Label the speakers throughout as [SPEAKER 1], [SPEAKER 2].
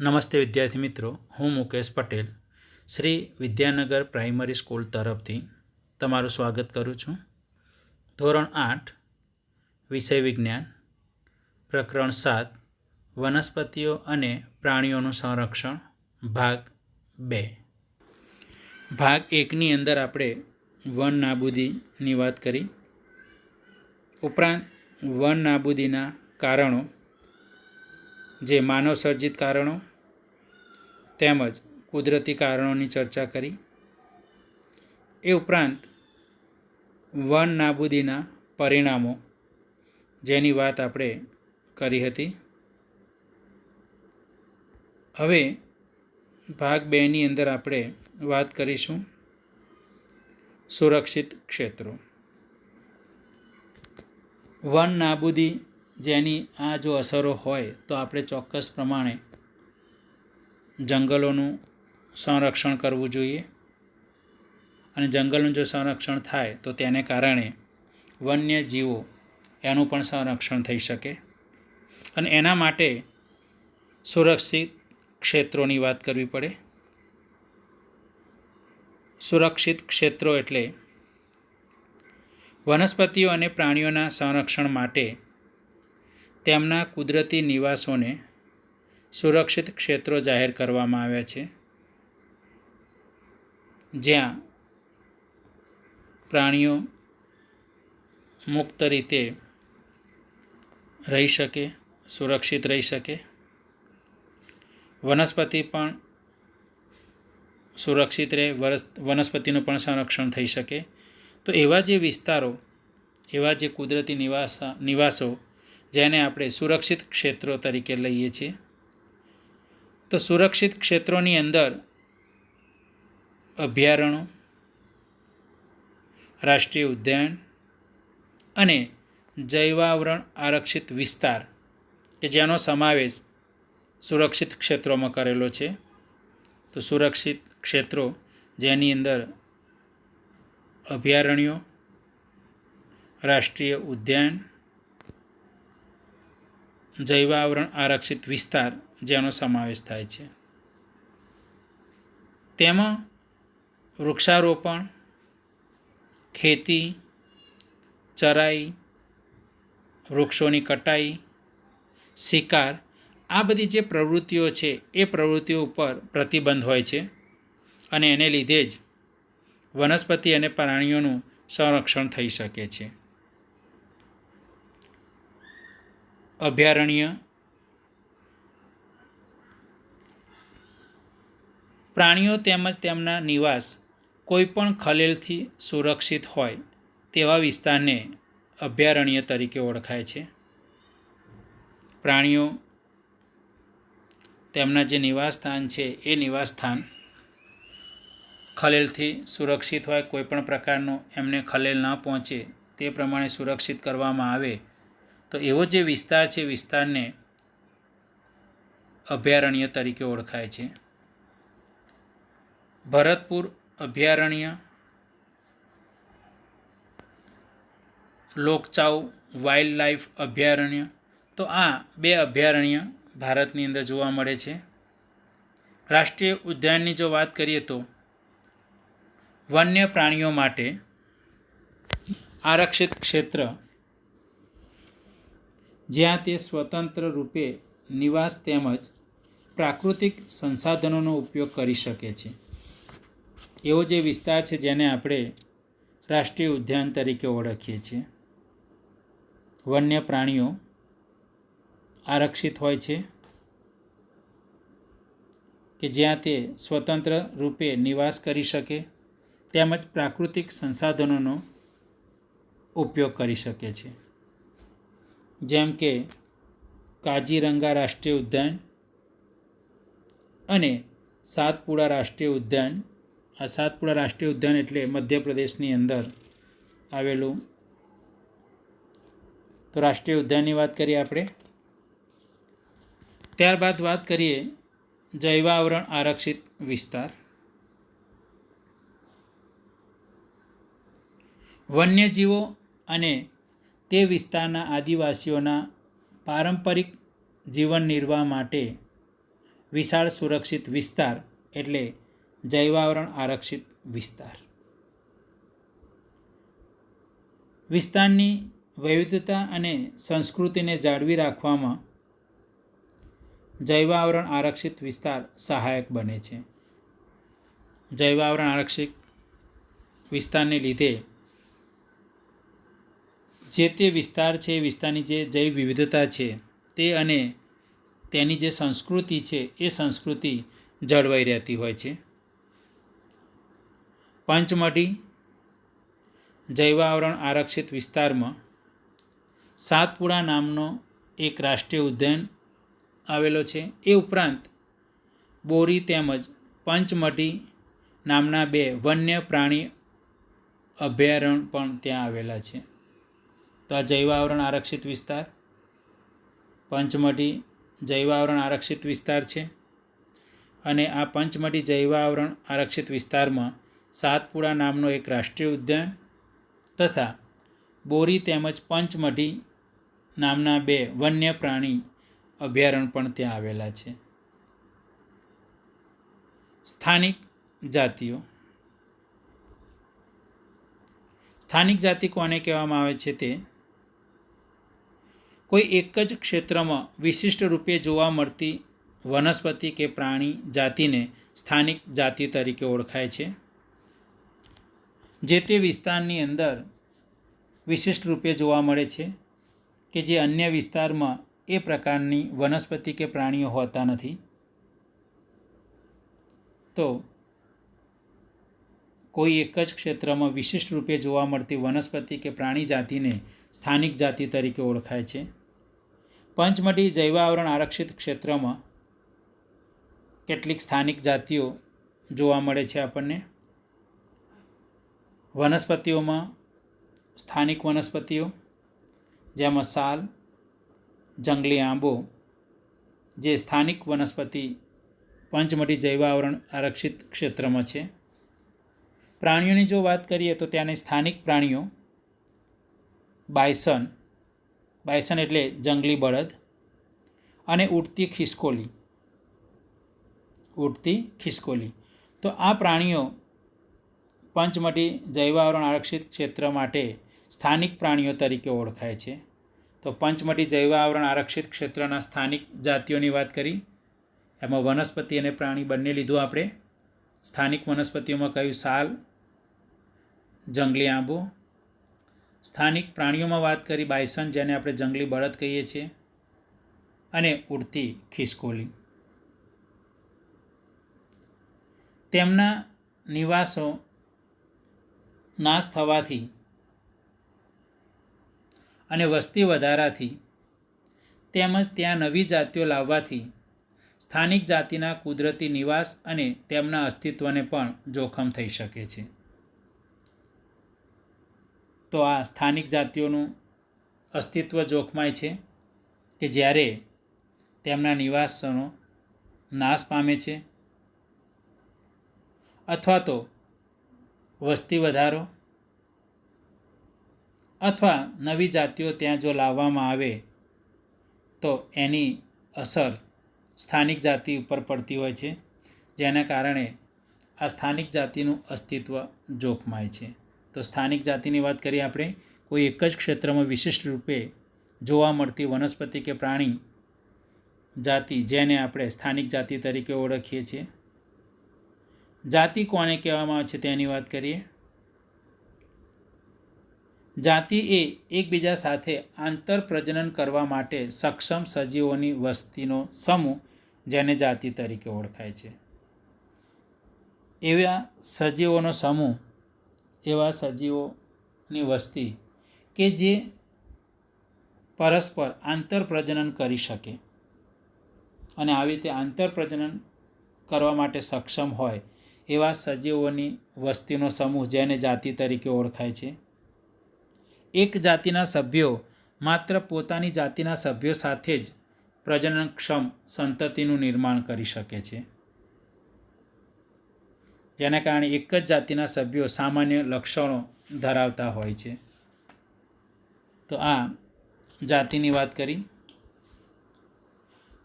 [SPEAKER 1] નમસ્તે વિદ્યાર્થી મિત્રો, હું મુકેશ પટેલ શ્રી વિદ્યાનગર પ્રાઇમરી સ્કૂલ તરફથી તમારું સ્વાગત કરું છું. ધોરણ 8 વિષય વિજ્ઞાન, પ્રકરણ 7 વનસ્પતિઓ અને પ્રાણીઓનું સંરક્ષણ, ભાગ 2. ભાગ 1ની અંદર આપણે વન નાબૂદીની વાત કરી. ઉપરાંત વન નાબૂદીના કારણો, જે માનવ સર્જિત કારણો તેમજ કુદરતી કારણોની ચર્ચા કરી. એ ઉપરાંત વન નાબૂદીના પરિણામો, જેની વાત આપણે કરી હતી. હવે ભાગ 2ની અંદર આપણે વાત કરીશું સુરક્ષિત ક્ષેત્રો. વન નાબૂદી જેની આ જો અસરો હોય તો આપણે ચોક્કસ પ્રમાણે જંગલોનું સંરક્ષણ કરવું જોઈએ. અને જંગલનું જો સંરક્ષણ થાય તો તેને કારણે વન્ય જીવો એનું પણ સંરક્ષણ થઈ શકે. અને એના માટે સુરક્ષિત ક્ષેત્રોની વાત કરવી પડે. સુરક્ષિત ક્ષેત્રો એટલે વનસ્પતિઓ અને પ્રાણીઓના સંરક્ષણ માટે તેમના કુદરતી નિવાસોને સુરક્ષિત ક્ષેત્રો જાહેર કરવામાં આવ્યા છે, જ્યાં પ્રાણીઓ મુક્ત રીતે રહી શકે, સુરક્ષિત રહી શકે. વનસ્પતિ પણ સુરક્ષિત રહે, વનસ્પતિનું પણ સંરક્ષણ થઈ શકે. તો એવા જે વિસ્તારો, એવા જે કુદરતી નિવાસો જેને આપણે સુરક્ષિત ક્ષેત્રો તરીકે લઈએ છીએ. તો સુરક્ષિત ક્ષેત્રોની અંદર અભયારણ્યો, રાષ્ટ્રીય ઉદ્યાન અને જૈવાવરણ આરક્ષિત વિસ્તાર કે જેનો સમાવેશ સુરક્ષિત ક્ષેત્રોમાં કરેલો છે. તો સુરક્ષિત ક્ષેત્રો જેની અંદર અભયારણ્યો, રાષ્ટ્રીય ઉદ્યાન, જૈવાવરણ આરક્ષિત વિસ્તાર જેનો સમાવેશ થાય છે. તેમાં વૃક્ષારોપણ, ખેતી, ચરાઈ, વૃક્ષોની કટાઈ, શિકાર, આ બધી જે પ્રવૃત્તિઓ છે એ પ્રવૃત્તિઓ ઉપર પ્રતિબંધ હોય છે. અને એને લીધે જ વનસ્પતિ અને પ્રાણીઓનું સંરક્ષણ થઈ શકે છે. અભયારણ્ય પ્રાણીઓ તેમજ તેમના નિવાસ કોઈપણ ખલેલથી સુરક્ષિત હોય તેવા વિસ્તારને અભયારણ્ય તરીકે ઓળખાય છે. પ્રાણીઓ તેમના જે નિવાસસ્થાન છે એ નિવાસસ્થાન ખલેલથી સુરક્ષિત હોય, કોઈપણ પ્રકારનો એમને ખલેલ ન પહોંચે તે પ્રમાણે સુરક્ષિત કરવામાં આવે તો એવો જે વિસ્તાર છે, વિસ્તારને અભયારણ્ય તરીકે ઓળખાય છે. ભરતપુર અભયારણ્ય, લોકચાવ વાઇલ્ડ લાઈફ અભયારણ્ય, તો આ 2 અભયારણ્ય ભારતની અંદર જોવા મળે છે. રાષ્ટ્રીય ઉદ્યાનની જો વાત કરીએ તો વન્ય પ્રાણીઓ માટે આરક્ષિત ક્ષેત્ર, જ્યાં તે સ્વતંત્ર રૂપે નિવાસ તેમજ પ્રાકૃતિક સંસાધનોનો ઉપયોગ કરી શકે છે. એવો જે વિસ્તાર છે જેને આપણે રાષ્ટ્રીય ઉદ્યાન તરીકે ઓળખીએ છીએ. વન્ય પ્રાણીઓ આરક્ષિત હોય છે કે જ્યાં તે સ્વતંત્ર રૂપે નિવાસ કરી શકે તેમજ પ્રાકૃતિક સંસાધનોનો ઉપયોગ કરી શકે છે. જેમ કે કાજીરંગા રાષ્ટ્રીય ઉદ્યાન અને સાતપુડા રાષ્ટ્રીય ઉદ્યાન. આ સાતપુડા રાષ્ટ્રીય ઉદ્યાન એટલે મધ્યપ્રદેશની અંદર આવેલું. તો રાષ્ટ્રીય ઉદ્યાનની વાત કરીએ આપણે. ત્યારબાદ વાત કરીએ જૈવાવરણ આરક્ષિત વિસ્તાર. વન્યજીવો અને તે વિસ્તારના આદિવાસીઓના પારંપરિક જીવન નિર્વાહ માટે વિશાળ સુરક્ષિત વિસ્તાર એટલે જૈવાવરણ આરક્ષિત વિસ્તાર. વિસ્તારની વૈવિધ્યતા અને સંસ્કૃતિને જાળવી રાખવામાં જૈવાવરણ આરક્ષિત વિસ્તાર સહાયક બને છે. જૈવાવરણ આરક્ષિત વિસ્તારને લીધે જે તે વિસ્તાર છે, વિસ્તારની જે જૈવ વિવિધતા છે તે અને તેની જે સંસ્કૃતિ છે એ સંસ્કૃતિ જળવાઈ રહેતી હોય છે. પંચમઢી જૈવાવરણ આરક્ષિત વિસ્તારમાં સાતપુડા નામનો એક રાષ્ટ્રીય ઉદ્યાન આવેલો છે. એ ઉપરાંત બોરી તેમજ પંચમઢી નામના 2 વન્ય પ્રાણી અભયારણ્ય પણ ત્યાં આવેલા છે. તો આ જૈવાવરણ આરક્ષિત વિસ્તાર પંચમઢી જૈવાવરણ આરક્ષિત વિસ્તાર છે. અને આ પંચમઢી જૈવાવરણ આરક્ષિત વિસ્તારમાં સાતપુડા નામનો એક રાષ્ટ્રીય ઉદ્યાન તથા બોરી તેમજ પંચમઢી નામના 2 વન્ય પ્રાણી અભયારણ્ય પણ ત્યાં આવેલા છે. સ્થાનિક જાતિઓ. સ્થાનિક જાતિ કોને કહેવામાં આવે છે? તે કોઈ એક જ ક્ષેત્રમાં વિશિષ્ટ રૂપે જોવા મળતી વનસ્પતિ કે પ્રાણી જાતિને સ્થાનિક જાતિ તરીકે ઓળખાય છે. જે તે વિસ્તારની અંદર વિશિષ્ટ રૂપે જોવા મળે છે કે જે અન્ય વિસ્તારમાં એ પ્રકારની વનસ્પતિ કે પ્રાણીઓ હોતા નથી. તો કોઈ એક જ ક્ષેત્રમાં વિશિષ્ટ રૂપે જોવા મળતી વનસ્પતિ કે પ્રાણી જાતિને સ્થાનિક જાતિ તરીકે ઓળખાય છે. પંચમઢી જૈવાવરણ આરક્ષિત ક્ષેત્રમાં કેટલીક સ્થાનિક જાતિઓ જોવા મળે છે આપણને. વનસ્પતિઓમાં સ્થાનિક વનસ્પતિઓ જેમાં સાલ, જંગલી આંબો જે સ્થાનિક વનસ્પતિ પંચમઢી જૈવાવરણ આરક્ષિત ક્ષેત્રમાં છે. પ્રાણીઓની જો વાત કરીએ તો ત્યાંની સ્થાનિક પ્રાણીઓ બાયસન, બાયસન એટલે જંગલી બળદ, અને ઉડતી ખિસકોલી, ઉડતી ખિસકોલી. તો આ પ્રાણીઓ પંચમઢી જૈવાવરણ આરક્ષિત ક્ષેત્ર માટે સ્થાનિક પ્રાણીઓ તરીકે ઓળખાય છે. તો પંચમઢી જૈવાવરણ આરક્ષિત ક્ષેત્રના સ્થાનિક જાતિઓની વાત કરી, એમાં વનસ્પતિ અને પ્રાણી બંને લીધું આપણે. સ્થાનિક વનસ્પતિઓમાં કયું? સાલ, જંગલી આંબો. સ્થાનિક પ્રાણીઓમાં વાત કરી બાયસન, જેને આપણે જંગલી બળદ કહીએ છીએ, અને ઉડતી ખિસકોલી. તેમના નિવાસો નાશ થવાથી અને વસ્તી વધારાથી તેમજ ત્યાં નવી જાતિઓ લાવવાથી સ્થાનિક જાતિના કુદરતી નિવાસ અને તેમના અસ્તિત્વને પણ જોખમ થઈ શકે છે. તો આ સ્થાનિક જાતિઓનું અસ્તિત્વ જોખમાય છે કે જ્યારે તેમના નિવાસનો નાશ પામે છે અથવા તો વસ્તી વધારો અથવા નવી જાતિઓ ત્યાં જો લાવવામાં આવે તો એની અસર સ્થાનિક જાતિ ઉપર પડતી હોય છે, જેના કારણે આ સ્થાનિક જાતિનું અસ્તિત્વ જોખમાય છે. તો સ્થાનિક જાતિની વાત કરીએ આપણે, કોઈ એક જ ક્ષેત્રમાં વિશિષ્ટ રૂપે જોવા મળતી વનસ્પતિ કે પ્રાણી જાતિ, જેને આપણે સ્થાનિક જાતિ તરીકે ઓળખીએ છીએ. જાતિ કોને કહેવામાં આવે છે તેની વાત કરીએ. જાતિ એ એકબીજા સાથે આંતર પ્રજનન કરવા માટે સક્ષમ સજીવોની વસ્તીનો સમૂહ, જેને જાતિ તરીકે ઓળખાય છે. એવા સજીવોનો સમૂહ, એવા સજીવોની વસ્તી કે જે પરસ્પર આંતર પ્રજનન કરી શકે અને આવી રીતે આંતર પ્રજનન કરવા માટે સક્ષમ હોય એવા સજીવોની વસ્તીનો સમૂહ, જેને જાતિ તરીકે ઓળખાય છે. એક જાતિના સભ્યો માત્ર પોતાની જાતિના સભ્યો સાથે જ પ્રજનનક્ષમ સંતતિનું નિર્માણ કરી શકે છે, જેના કારણે એક જ જાતિના સભ્યો સામાન્ય લક્ષણો ધરાવતા હોય છે. તો આ જાતિની વાત કરી.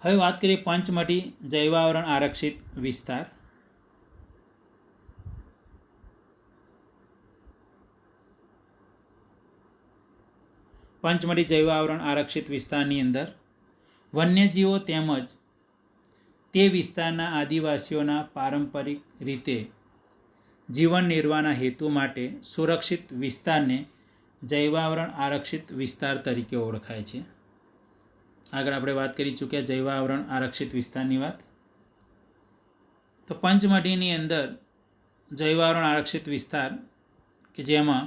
[SPEAKER 1] હવે વાત કરીએ પંચમઢી જૈવાવરણ આરક્ષિત વિસ્તાર. પંચમઢી જૈવાવરણ આરક્ષિત વિસ્તારની અંદર વન્યજીવો તેમજ તે વિસ્તારના આદિવાસીઓના પારંપરિક રીતે જીવન નિર્વાહના હેતુ માટે સુરક્ષિત વિસ્તારને જૈવાવરણ આરક્ષિત વિસ્તાર તરીકે ઓળખાય છે. આગળ આપણે વાત કરી ચૂક્યા જૈવાવરણ આરક્ષિત વિસ્તારની વાત. તો પંચમઢીની અંદર જૈવાવરણ આરક્ષિત વિસ્તાર કે જેમાં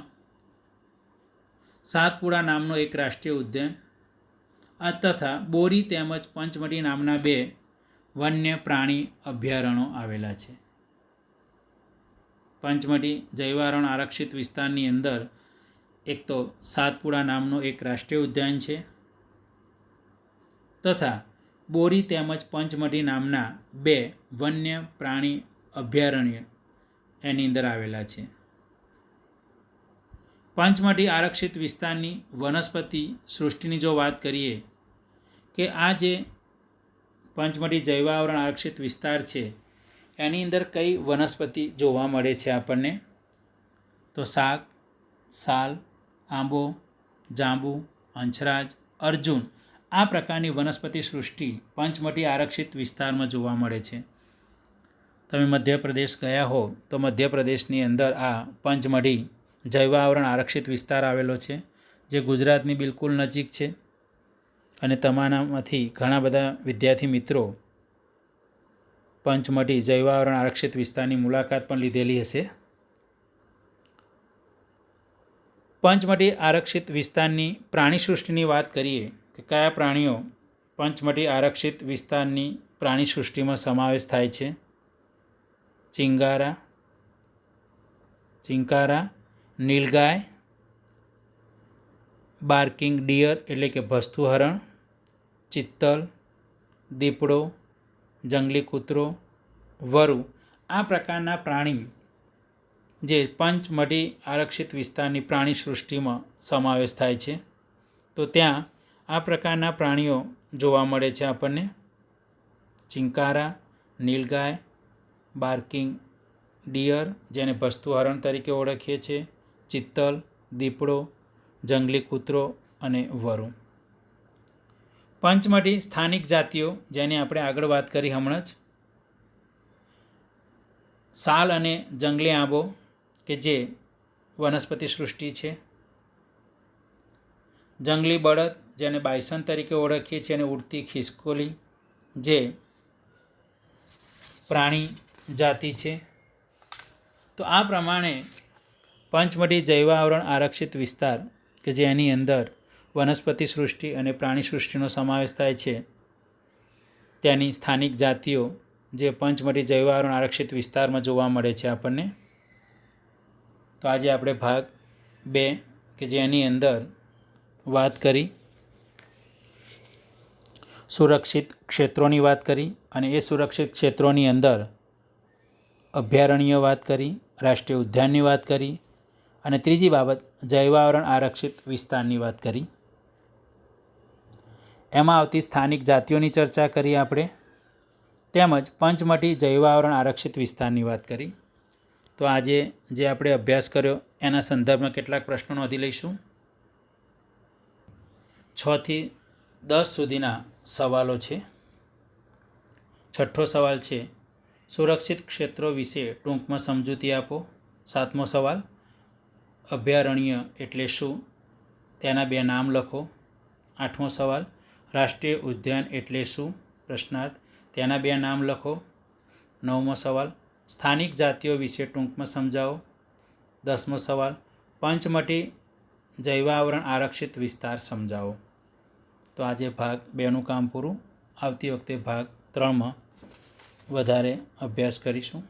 [SPEAKER 1] સાતપુડા નામનો એક રાષ્ટ્રીય ઉદ્યાન તથા બોરી તેમજ પંચમઢી નામના 2 વન્ય પ્રાણી અભયારણ્યો આવેલા છે. પંચમઢી જૈવાવરણ આરક્ષિત વિસ્તારની અંદર એક તો સાતપુડા નામનો એક રાષ્ટ્રીય ઉદ્યાન છે તથા બોરી તેમજ પંચમઢી નામના 2 વન્ય પ્રાણી અભયારણ્ય એની અંદર આવેલા છે. પંચમઢી આરક્ષિત વિસ્તારની વનસ્પતિ સૃષ્ટિની જો વાત કરીએ કે આ જે પંચમઢી જૈવાવરણ આરક્ષિત વિસ્તાર છે એની અંદર કઈ વનસ્પતિ જોવા મળે છે આપણને, તો શાક, સાલ, આંબો, જાંબુ, અંછરાજ, અર્જુન આ પ્રકારની વનસ્પતિ સૃષ્ટિ પંચમઢી આરક્ષિત વિસ્તારમાં જોવા મળે છે. તમે મધ્યપ્રદેશ ગયા હો તો મધ્યપ્રદેશની અંદર આ પંચમઢી જૈવાવરણ આરક્ષિત વિસ્તાર આવેલો છે, જે ગુજરાતની બિલકુલ નજીક છે. અને તમારામાંથી ઘણા બધા વિદ્યાર્થી મિત્રો પંચમઢી જૈવાવરણ આરક્ષિત વિસ્તારની મુલાકાત પણ લીધેલી હશે. પંચમઢી આરક્ષિત વિસ્તારની પ્રાણી સૃષ્ટિની વાત કરીએ કે કયા પ્રાણીઓ પંચમઢી આરક્ષિત વિસ્તારની પ્રાણી સૃષ્ટિમાં સમાવેશ થાય છે. ચિંકારા, નીલગાય, બાર્કિંગ ડિયર એટલે કે ભસ્તુ હરણ, ચિત્તલ, દીપડો, જંગલી કૂતરો, વરુ આ પ્રકારના પ્રાણી જે પંચમઢી આરક્ષિત વિસ્તારની પ્રાણી સૃષ્ટિમાં સમાવેશ થાય છે. તો ત્યાં આ પ્રકારના પ્રાણીઓ જોવા મળે છે આપણને. ચિંકારા, નીલગાય, બાર્કિંગ ડિયર જેને ભસ્તુ હરણ તરીકે ઓળખીએ છીએ, ચિત્તલ, દીપડો, જંગલી કૂતરો અને વરુ. પંચમઢી સ્થાનિક જાતિઓ જેની આપણે આગળ વાત કરી હમણાં જ, સાલ અને જંગલી આંબો કે જે વનસ્પતિ સૃષ્ટિ છે, જંગલી બળદ જેને બાયસન તરીકે ઓળખીએ છીએ અને ઉડતી ખિસકોલી જે પ્રાણી જાતિ છે. તો આ પ્રમાણે પંચમઢી જૈવાવરણ આરક્ષિત વિસ્તાર કે જેની અંદર વનસ્પતિ સૃષ્ટિ અને પ્રાણી સૃષ્ટિનો સમાવેશ થાય છે ત્યાંની સ્થાનિક જાતિઓ જે પંચમઢી જૈવાવરણ આરક્ષિત વિસ્તારમાં જોવા મળે છે આપણને. તો આજે આપણે ભાગ 2 કે જેની અંદર વાત કરી સુરક્ષિત ક્ષેત્રોની વાત કરી અને એ સુરક્ષિત ક્ષેત્રોની અંદર અભયારણ્ય વાત કરી, રાષ્ટ્રીય ઉદ્યાનની વાત કરી અને ત્રીજી બાબત જૈવાવરણ આરક્ષિત વિસ્તારની વાત કરી. એમાં આવતી સ્થાનિક જાતિઓની ચર્ચા કરી આપણે, તેમજ પંચમઢી જૈવાવરણ આરક્ષિત વિસ્તારની વાત કરી. તો આજે જે આપણે અભ્યાસ કર્યો એના સંદર્ભમાં કેટલાક પ્રશ્નો નોંધી લઈશું. 6 થી 10 સુધીના સવાલો છે. છઠ્ઠો સવાલ છે સુરક્ષિત ક્ષેત્રો વિશે ટૂંકમાં સમજૂતી આપો. 7મો સવાલ અભયારણ્ય એટલે શું, તેના 2 નામ લખો. 8મો સવાલ રાષ્ટ્રીય ઉદ્યાન એટલે શું, પ્રશ્નાર્થ, તેના 2 નામ લખો. 9મો સવાલ સ્થાનિક જાતિઓ વિશે ટૂંકમાં સમજાવો. 10મો સવાલ પંચમઢી જૈવાવરણ આરક્ષિત વિસ્તાર સમજાવો. તો આજે ભાગ 2નું કામ પૂરું. આવતી વખતે ભાગ 3માં વધારે અભ્યાસ કરીશું.